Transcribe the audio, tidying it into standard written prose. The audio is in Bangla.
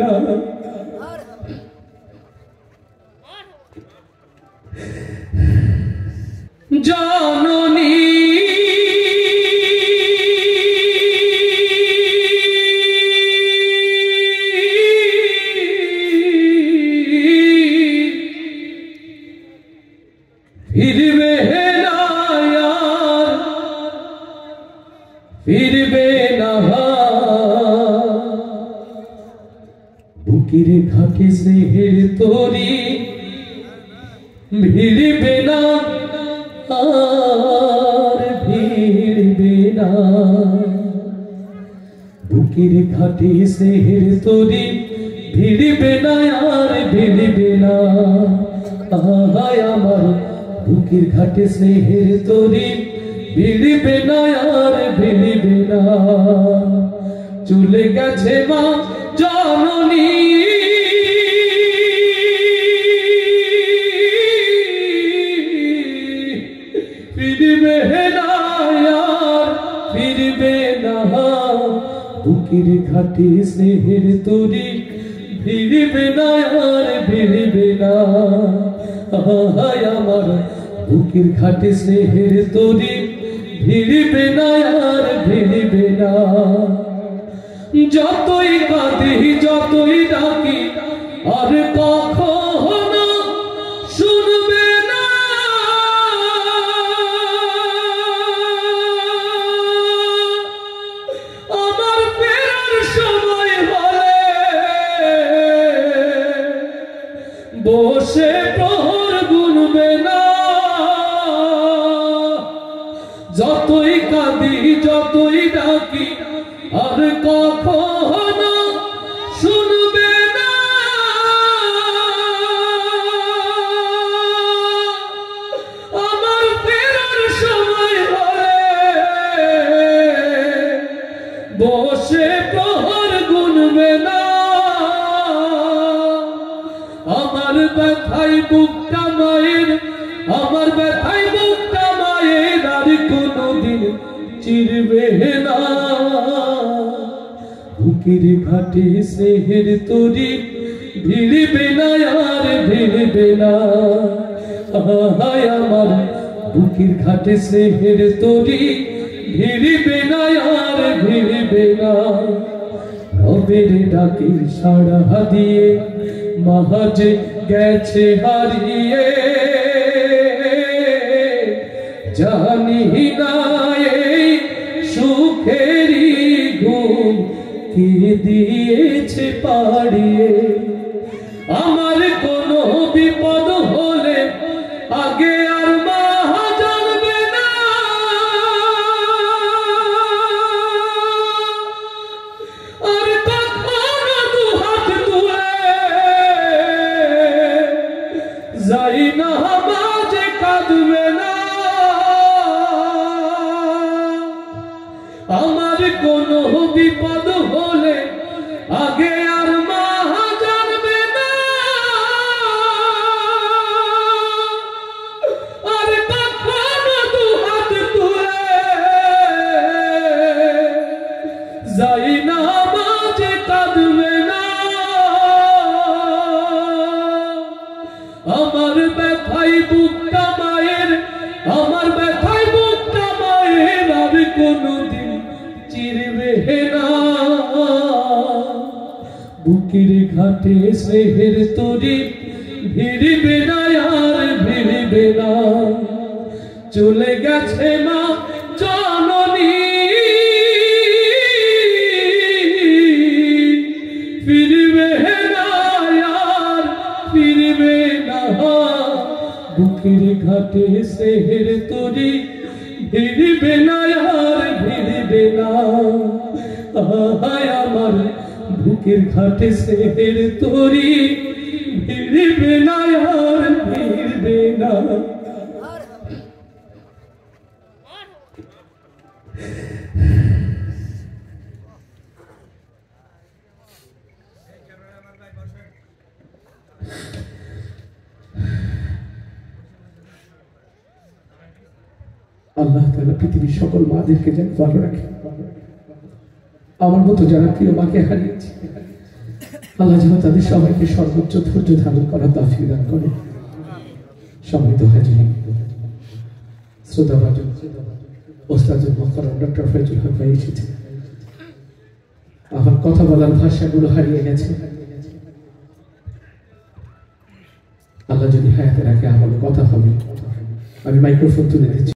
না জননী ফিরবে না यार ফিরবে না বুকের ঘাটে স্নেহের তরি ভিড়বে না আর ভিড়বে না বুকের ঘাটে স্নেহের তরি ভিড়বে না আর ভিড়বে না আয় আমার বুকের ঘাটে স্নেহের তরি ভিড়বে না আর ভিড়বে না চলে গেছে মা জননী ফিরবে না আর ফিরবে না বুকের ঘাটে স্নেহের তরি ভিড়বে না আর ভিড়বে না আয় আমার বুকের ঘাটে স্নেহের তরি ভিড়বে না আর ভিড়বে না যতই কাঁদি যতই ডাকি আর কখনো শুনবে না আমার ফেরার সময় হলে বসে প্রহর গুনবে না যতই কাঁদি যতই ডাকি আর কখনো শুনবে না আমার ফেরার সময় হলে বসে প্রহর গুনবে না আমার ব্যথায় বুকটা মায়ের আমার ব্যথায় বুকটা মায়ের আর কোনদিন চিরবে না বুকের ঘাটে স্নেহের তরি ভিড়বে না আর ভিড়বে না আয় আমার বুকের ঘাটে স্নেহের তরি ভিড়বে না আর ভিড়বে না রবের ডাকে সাড়া দিয়ে মাঝ গেছে হারিয়ে জানি না এই সুখেরই ঘুম কে দিয়েছে পাড়িয়ে আমার কোনো বিপদ হলে আগে আর মা জানবে না আর কখনো দু হাত তুলে যাই না মাঝে কাঁদবে না আমার কোনো বিপদ হলে আগে আর মা জানবে না আর কখনো দু হাত তুলে যাই না মাঝে কাঁদবে না আমার ব্যথায় বুকটা মায়ের আমার ব্যথায় বুকটা মায়ের আর কোনদিন চিরবে না বুকের ঘাটে স্নেহের তরি ভিড়বে না আর ভিড়বে না চলে গেছে মা জননী ফিরবে না আর ফিরবে না বুকের ঘাটে স্নেহের তরি ভিড়বে না আর ভিড়বে না আয় আমার বুকের ঘাটে স্নেহের তরি ভিড়বে না আর ভিড়বে না আল্লাহ তাআলা পৃথিবীর সকল মাদেরকে যেন ভালো রাখে। আমার মতো যারা প্রিয় মাকে হারিয়েছে আল্লাহ যেন তাদের সবাইকে সর্বোচ্চ ধৈর্য ধারণ করার তৌফিক দান করে। সম্মানিত হাজিরিন, শ্রদ্ধাভাজন ওস্তাদুল মুহতারাম ডক্টর ফয়জুল হক ভাই এসেছে। আমার কথা বলার ভাষাগুলো হারিয়ে গেছে। আল্লাহ যদি হায়াতে রাখে আবারও কথা হবে। আমি মাইক্রোফোন তুলে দিচ্ছি।